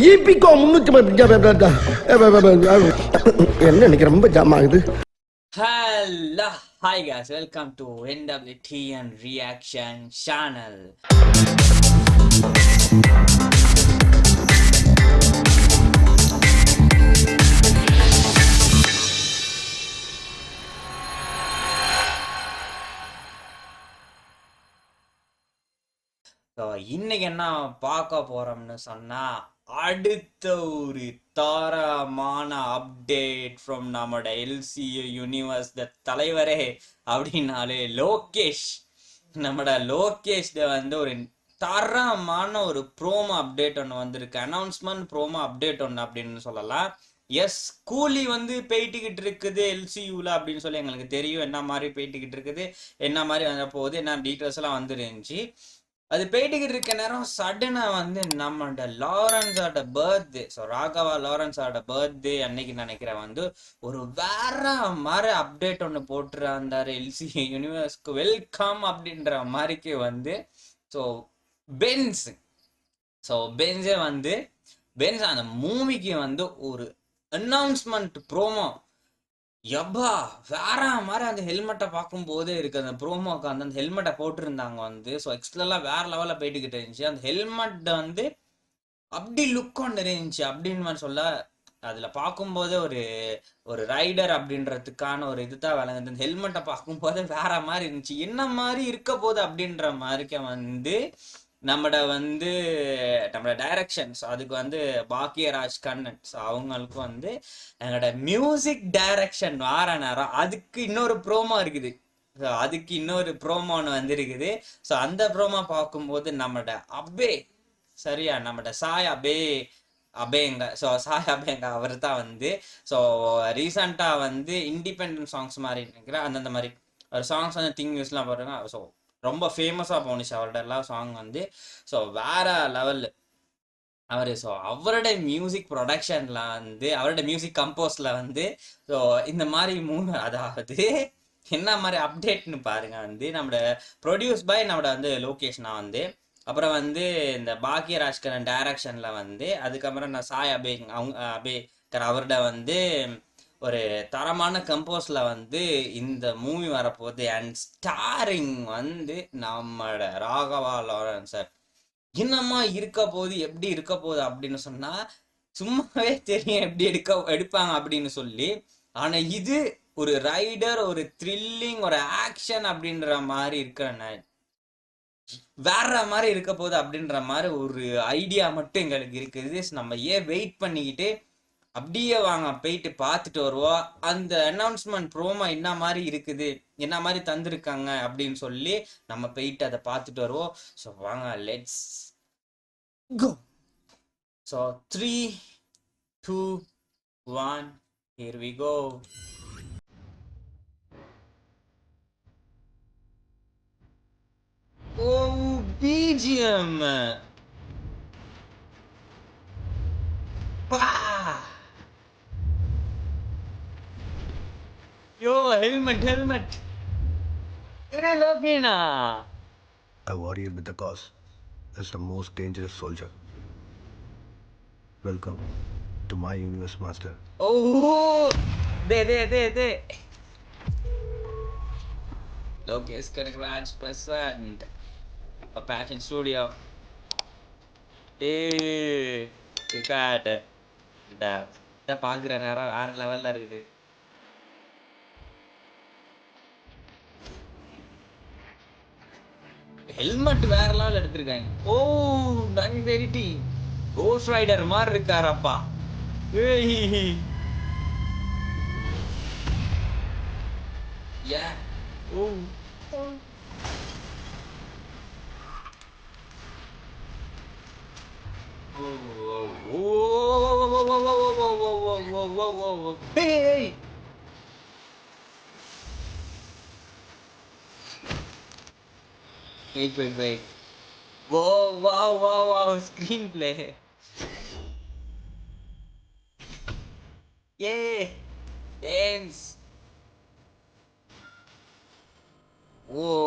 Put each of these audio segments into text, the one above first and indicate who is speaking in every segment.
Speaker 1: ஈபிகோ 300 என்ன இன்னைக்கு ரொம்ப ஜாம் ஆகுது.
Speaker 2: Hello, hi guys, welcome to NWTN Reaction Channel. So இன்னைக்கு என்ன பார்க்க போறோம்னு சொன்னா அடுத்த ஒரு தாரமான அப்டேட் ஃப்ரம் நம்மளோட எல்சியூ யூனிவர்ஸ் த தலைவரே அப்படின்னாலே லோகேஷ். நம்மளோட லோகேஷ் வந்து ஒரு தரமான ஒரு ப்ரோமோ அப்டேட் ஒன்று வந்திருக்கு, அனௌன்ஸ்மெண்ட் ப்ரோமோ அப்டேட் ஒன்று அப்படின்னு சொல்லலாம். எஸ், கூலி வந்து போயிட்டுக்கிட்டு இருக்குது எல்சியூவில் அப்படின்னு சொல்லி எங்களுக்கு தெரியும். என்ன மாதிரி போயிட்டுக்கிட்டு இருக்குது, என்ன மாதிரி வந்த போகுது, என்ன டீட்டெயில்ஸ் எல்லாம் வந்துருந்துச்சு. அது போயிட்டுக்கிட்டு இருக்க நேரம் சடனா வந்து நம்மளோட லாரன்ஸோட பர்த்டே, ஸோ ராகவா லாரன்ஸோட பர்த்டே அன்னைக்கு நினைக்கிறேன் வந்து ஒரு வேற மாதிரி அப்டேட் ஒன்று போட்டுருந்தாரு. எல்சி யூனிவர்ஸ்க்கு வெல்கம் அப்படின்ற மாதிரிக்கு வந்து ஸோ பென்ஸ் ஸோ பென்ஸே வந்து பென்ஸ் அந்த மூவிக்கு வந்து ஒரு அனௌன்ஸ்மெண்ட் ப்ரோமோ எப்பா வேற மாதிரி அந்த ஹெல்மெட்டை பார்க்கும் போதே இருக்கு. அந்த ப்ரோமோக்கு அந்த ஹெல்மெட்டை போட்டிருந்தாங்க வந்து ஸோ எக்ஸ்ட்ரலாம் வேற லெவலில் போயிட்டுக்கிட்டு இருந்துச்சு. அந்த ஹெல்மெட் வந்து அப்படி லுக் ஒன்று இருந்துச்சு அப்படின்னு மாதிரி சொல்ல, அதில் பார்க்கும்போதே ஒரு ஒரு ரைடர் அப்படின்றதுக்கான ஒரு இதுதான் விளங்குது. அந்த ஹெல்மெட்டை பார்க்கும்போதே வேற மாதிரி இருந்துச்சு. என்ன மாதிரி இருக்க போகுது அப்படின்ற மாதிரிக்க வந்து நம்மளோட டைரக்ஷன்ஸ் அதுக்கு வந்து பாக்கியராஜ் கண்ணன், ஸோ அவங்களுக்கு வந்து எங்களோட மியூசிக் டைரக்ஷன் வார நேரம் அதுக்கு இன்னொரு ப்ரோமோ இருக்குது. ஸோ அதுக்கு இன்னொரு ப்ரோமோன்னு வந்துருக்குது. ஸோ அந்த ப்ரோமோ பார்க்கும்போது நம்மளோட அபே, சரியா, நம்மளோட சாய் அபேங்க, ஸோ சாய் அபேங்க அவர் தான் வந்து ஸோ ரீசண்டாக வந்து இண்டிபெண்டன்ட் சாங்ஸ் மாதிரி நினைக்கிறேன், அந்தந்த மாதிரி ஒரு சாங்ஸ் வந்து திங்ஸ்லாம் பாருங்க. ஸோ ரொம்ப ஃபேமஸாக போணுச்சு அவரோட எல்லா சாங் வந்து. ஸோ வேற லெவல் அவர். ஸோ அவரோட மியூசிக் ப்ரொடக்ஷன்ல வந்து அவரோட மியூசிக் கம்போஸ்ல வந்து ஸோ இந்த மாதிரி அதாவது என்ன மாதிரி அப்டேட்னு பாருங்க வந்து நம்மளோட ப்ரொடியூஸ் பை நம்மளோட வந்து லோகேஷ்னா வந்து, அப்புறம் வந்து இந்த பாக்கியராஜ்கரன் டைரக்ஷன்ல வந்து, அதுக்கப்புறம் நான் சாய் அபேக்கர் அவரோட வந்து ஒரு தரமான கம்போஸ்ல வந்து இந்த மூவி வரப்போகுது. அண்ட் ஸ்டாரிங் வந்து நம்மளோட ராகவா லாரன்ஸ் சார். என்னம்மா இருக்க போகுது, எப்படி இருக்க போகுது அப்படின்னு சொன்னா சும்மாவே தெரியும் எப்படி எடுப்பாங்க அப்படின்னு சொல்லி. ஆனா இது ஒரு ரைடர், ஒரு த்ரில்லிங், ஒரு ஆக்ஷன் அப்படின்ற மாதிரி இருக்கிற வேற மாதிரி இருக்க போகுது அப்படின்ற மாதிரி ஒரு ஐடியா மட்டும் எங்களுக்கு இருக்குது. நம்ம ஏன் வெயிட் பண்ணிக்கிட்டு அப்படியே வாங்க போயிட்டு பார்த்துட்டு வருவோம். அந்த அனௌன்ஸ்மெண்ட் ப்ரோமோ என்ன மாதிரி இருக்குது, என்ன மாதிரி தந்திருக்காங்க அப்படின்னு சொல்லி நம்ம போயிட்டு அதை பார்த்துட்டு வருவோம். ஸோ வாங்க, let's go. So 3, 2, 1, here we go. Oh, BGM. Pah! Yo, helmet. Hey, Lokina.
Speaker 1: A warrior with a cause is the most dangerous soldier. Welcome to my universe, master.
Speaker 2: Oh, there. Lokesh Kanagraj present a Passion Studio. Hey, இருக்காட்டு இந்த பார்க்குற நேரம் வேற லெவலில் இருக்குது. Helmet வேற level எடுத்திருக்காங்க. ஓ, நன்வெரிட்டி cost rider மாதிரி இருக்காரப்பா. ஏய் யா, ஓ Hey! Wait. Wow. Screenplay. Yay! Dance! Whoa!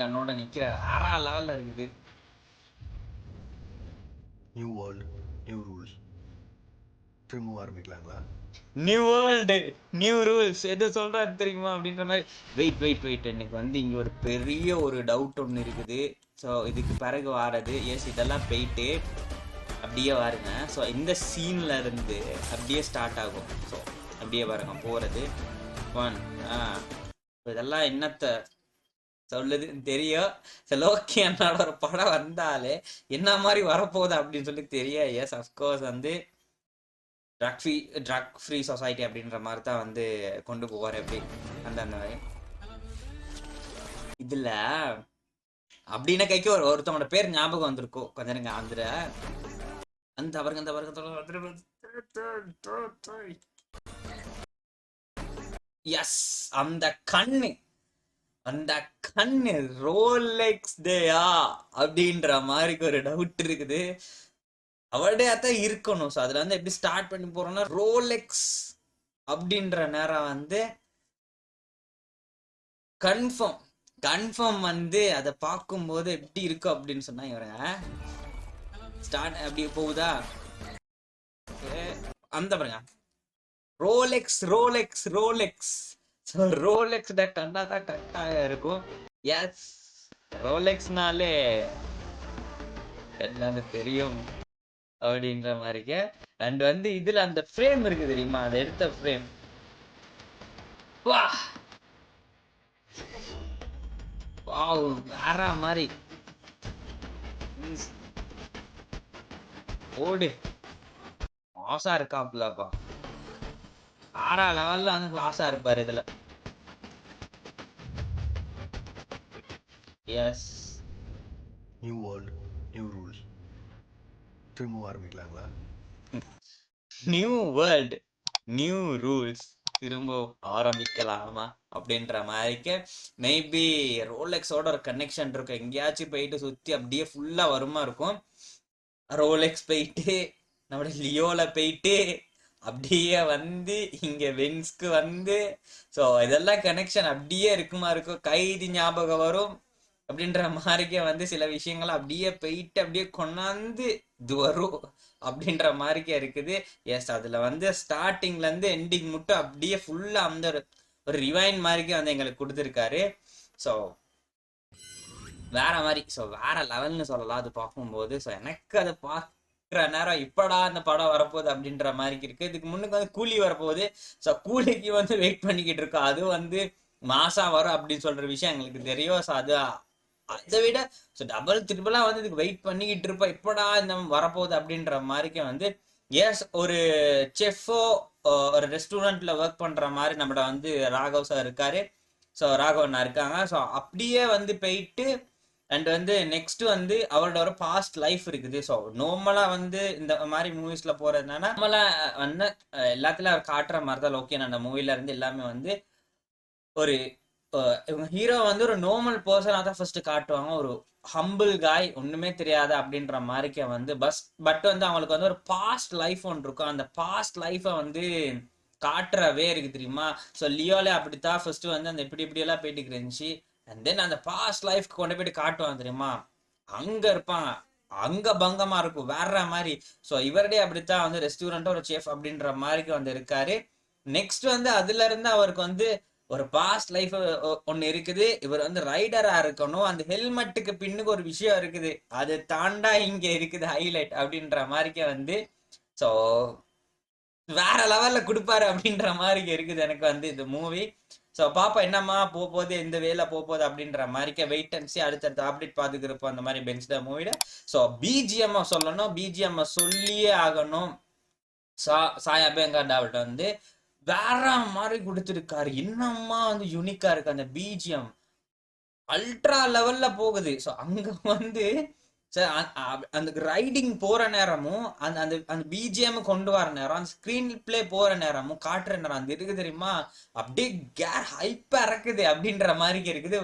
Speaker 2: கண்ணோட நிக்கிற வேற லெவல்ல இருக்குது.
Speaker 1: New world new rules. திரும்பவும் ஆரம்பிக்கலாங்களா?
Speaker 2: நியூ வேர்ல்டு நியூ ரூல்ஸ் எது சொல்றாரு தெரியுமா அப்படின்ற மாதிரி. வெயிட் எனக்கு வந்து இங்க ஒரு பெரிய ஒரு டவுட் ஒன்று இருக்குது. ஸோ இதுக்கு பிறகு வாரது எஸ் இதெல்லாம் போயிட்டு அப்படியே பாருங்க. ஸோ இந்த சீன்ல இருந்து அப்படியே ஸ்டார்ட் ஆகும். ஸோ அப்படியே பாருங்க போறது ஒன். இதெல்லாம் என்னத்த சொல்லுதுன்னு தெரியும். லோக்கி அண்ணாட ஒரு படம் வந்தாலே என்ன மாதிரி வரப்போகுது அப்படின்னு சொல்லி தெரியும். எஸ் அஃப்கோர்ஸ் வந்து ட்ரக் ஃப்ரீ சொசைட்டி அப்படின்ற மாதிரி தான் வந்து கொண்டு போவார். எப்படி அந்த மாதிரி இதுல அப்படின்னா கைக்கு ஒருத்தவங்களோட பேர் ஞாபகம் வந்திருக்கும். கொஞ்ச நேரங்க அந்த அவருங்க எஸ் அந்த கண்ணு ரோலெக்ஸ் தேயா அப்படின்ற மாதிரி ஒரு டவுட் இருக்குது. அவருடைய தான் இருக்கணும். ஸோ அதுல வந்து எப்படி ஸ்டார்ட் பண்ணி போறோம்னா ரோலெக்ஸ் அப்படின்ற நேரம் வந்து கன்ஃபார்ம் வந்து அதை பார்க்கும்போது எப்படி இருக்கும் அப்படின்னு சொன்னா இவருங்க ஸ்டார்ட் அப்படி போகுதா அந்த பாருங்க ரோலெக்ஸ் கண்டா தான் கரெக்டாக இருக்கும். எஸ் ரோலெக்ஸ்னாலே எல்லாமே தெரியும் அப்படின்ற மாதிரிக்க. அண்ட் வந்து இதுல அந்த ஃப்ரேம் இருக்கு தெரியுமா, அதை எடுத்த ஃப்ரேம் வா வேற மாதிரி ஓடு மாசா இருக்காப்லப்பா. 6 லெவல்ல வந்து மாசா இருப்பாரு இதுல. Yes
Speaker 1: new world new rules. திரும்பவும் ஆரம்பிக்கலாங்களா?
Speaker 2: நியூ வேர்ல்டு நியூ ரூல்ஸ் திரும்ப ஆரம்பிக்கலாமா அப்படின்ற மாதிரிக்கு மேபி ரோலெக்ஸோட ஒரு கனெக்ஷன் இருக்கும். எங்கேயாச்சும் போயிட்டு சுத்தி அப்படியே ஃபுல்லா வருமா இருக்கும். ரோலெக்ஸ் போயிட்டு நம்மளோட லியோல போயிட்டு அப்படியே வந்து இங்க வென்ஸ்க்கு வந்து ஸோ இதெல்லாம் கனெக்ஷன் அப்படியே இருக்குமா இருக்கும். கைதி ஞாபகம் வரும் அப்படின்ற மாதிரிக்கே வந்து சில விஷயங்கள் அப்படியே போயிட்டு அப்படியே கொண்டாந்து இது வரும் அப்படின்ற மாதிரிக்கே இருக்குது. எஸ் அதுல வந்து ஸ்டார்டிங்ல இருந்து எண்டிங் மட்டும் அப்படியே ஃபுல்லா அந்த ஒரு ரிவைன் மாதிரிக்கே வந்து எங்களுக்கு கொடுத்துருக்காரு. ஸோ வேற மாதிரி ஸோ வேற லெவல்னு சொல்லலாம் அது பார்க்கும்போது. ஸோ எனக்கு அதை பார்க்குற நேரம் இப்படா அந்த படம் வரப்போகுது அப்படின்ற மாதிரி இருக்கு. இதுக்கு முன்னுக்கு வந்து கூலி வரப்போகுது. ஸோ கூலிக்கு வந்து வெயிட் பண்ணிக்கிட்டு இருக்கோம். அது வந்து மாசா வரும் அப்படின்னு சொல்ற விஷயம் எங்களுக்கு தெரியும். ஸோ அது அதை விட ஸோ டபுள் ட்ரிபிளா வந்து இதுக்கு வெயிட் பண்ணிக்கிட்டு இருப்போம் இப்படா இந்த வரப்போகுது அப்படின்ற மாதிரிக்கே வந்து. எஸ் ஒரு செஃபோ ஒரு ரெஸ்டாரண்ட்ல ஒர்க் பண்ற மாதிரி நம்மளோட வந்து ராகவ் சார் இருக்காரு. ஸோ ராகவண்ணா இருக்காங்க. ஸோ அப்படியே வந்து போயிட்டு அண்ட் வந்து நெக்ஸ்ட் வந்து அவரோட ஒரு பாஸ்ட் லைஃப் இருக்குது. ஸோ நார்மலா வந்து இந்த மாதிரி மூவிஸ்ல போறதுனால நார்மலா வந்து எல்லாத்துலயும் அவர் காட்டுற மாதிரி தான் ஓகே. அந்த மூவில இருந்து எல்லாமே வந்து ஒரு இவங்க ஹீரோ வந்து ஒரு நார்மல் பர்சனா தான் ஃபர்ஸ்ட் காட்டுவாங்க. ஒரு ஹம்பிள் காய் ஒண்ணுமே தெரியாது அப்படின்ற மாதிரிக்க வந்து பட் வந்து அவங்களுக்கு வந்து ஒரு பாஸ்ட் லைஃப் ஒன்று இருக்கும். அந்த பாஸ்ட் லைஃபை வந்து காட்டுறவே இருக்கு தெரியுமா. ஸோ லியோல அப்படித்தான் ஃபர்ஸ்ட் வந்து அந்த இப்படி எல்லாம் போயிட்டு இருந்துச்சு. அண்ட் தென் அந்த பாஸ்ட் லைஃப்க்கு கொண்டு போயிட்டு காட்டுவாங்க தெரியுமா. அங்க இருப்பாங்க அங்க பங்கமா இருக்கும் வேற மாதிரி. ஸோ இவருடைய அப்படித்தான் வந்து ரெஸ்டாரண்ட் ஒரு செஃப் அப்படின்ற மாதிரிக்கு வந்து இருக்காரு. நெக்ஸ்ட் வந்து அதுல இருந்து அவருக்கு வந்து ஒரு பாஸ்ட் லைஃப் ஒன்னு இருக்குது. இவர் வந்து ரைடரா இருக்கணும். அந்த ஹெல்மெட்டுக்கு பின்னுக்கு ஒரு விஷயம் இருக்குது. அது தாண்டா இங்க இருக்குது ஹைலைட் அப்படின்ற மாதிரிக்கே வந்து ஸோ வேற லெவல்ல கொடுப்பாரு அப்படின்ற மாதிரி இருக்குது எனக்கு வந்து இந்த மூவி. ஸோ பாப்பா என்னம்மா போகுது இந்த வேலை போகுது அப்படின்ற மாதிரிக்க வெயிட் அண்ட் சி அடுத்தடுத்த அப்டேட் பார்த்துக்கு இருப்போம் அந்த மாதிரி பென்ச் த மூவில. ஸோ பிஜிஎம் சொல்லணும், பிஜிஎம் சொல்லியே ஆகணும். சாய் அபயங்கர் வந்து வேற மாதிரி கொடுத்துருக்காரு. என்னம்மா வந்து யூனிக்கா இருக்கு அந்த பிஜிஎம் அல்ட்ரா லெவல்ல போகுது. ஸோ அங்க வந்து அந்த ரைடிங் போற நேரமும் அந்த அந்த அந்த பிஜிஎம் கொண்டு வர நேரம் அந்த ஸ்கிரீன் பிளே போற நேரமும் காட்டுற நேரம் அந்த இருக்கு தெரியுமா அப்படியே கேர் ஹைப்பா இருக்குது அப்படின்ற மாதிரி இருக்குது.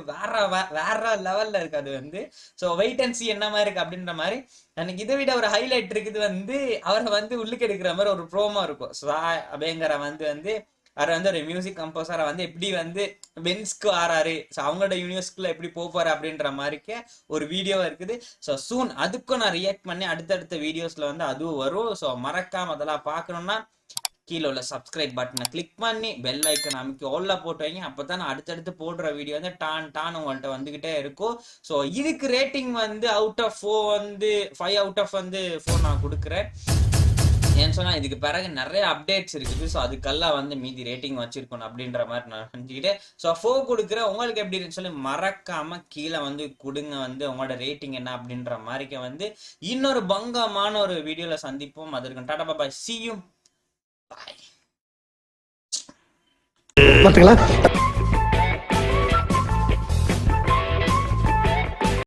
Speaker 2: வேற லெவல்ல இருக்கு அது வந்து. ஸோ வெயிட் அண்ட் சி என்ன மாதிரி இருக்கு அப்படின்ற மாதிரி. எனக்கு இதை விட ஒரு ஹைலைட் இருக்குது வந்து அவரை வந்து உள்ளுக்கு எடுக்கிற மாதிரி ஒரு ப்ரோமோ இருக்கும். சாய் அபயங்கரை வந்து அவர் வந்து ஒரு மியூசிக் கம்போசரா வந்து எப்படி வந்து வென்ஸ்க்கு ஆறாரு, ஸோ அவங்களோட யூனிவர்ஸ்குள்ள எப்படி போறாரு அப்படின்ற மாதிரிக்கே ஒரு வீடியோ இருக்குது. ஸோ சூன் அதுக்கும் நான் ரியாக்ட் பண்ணி அடுத்தடுத்த வீடியோஸ்ல வந்து அதுவும் வரும். ஸோ மறக்காம அதெல்லாம் பார்க்கணும்னா கீழே உள்ள சப்ஸ்கிரைப் பட்டனை கிளிக் பண்ணி பெல் ஐக்கன் அமைக்கி ஓல்ல போட்டு வைங்க. அப்பதான் நான் அடுத்தடுத்து போடுற வீடியோ வந்து டான் உங்கள்கிட்ட வந்துகிட்டே இருக்கும். ஸோ இதுக்கு ரேட்டிங் வந்து அவுட் ஆஃப் 4 வந்து 5 அவுட் ஆஃப் வந்து 4 நான் கொடுக்குறேன். ஏன்னு சொன்னா இதுக்கு பிறகு நிறைய அப்டேட்ஸ் இருக்குது. ஸோ அதுக்கெல்லாம் வந்து மீதி ரேட்டிங் வச்சிருக்கணும் அப்படின்ற மாதிரி நான் நினைச்சுக்கிட்டு ஸோ 4 கொடுக்குறேன். உங்களுக்கு எப்படி இருக்குன்னு சொல்லி மறக்காம கீழே வந்து கொடுங்க வந்து உங்களோட ரேட்டிங் என்ன அப்படின்ற மாதிரிக்க வந்து இன்னொரு பங்கமான ஒரு வீடியோல சந்திப்போம். அதற்கு டாடா பாய், see you, bye.
Speaker 1: பாத்துக்கலாம்.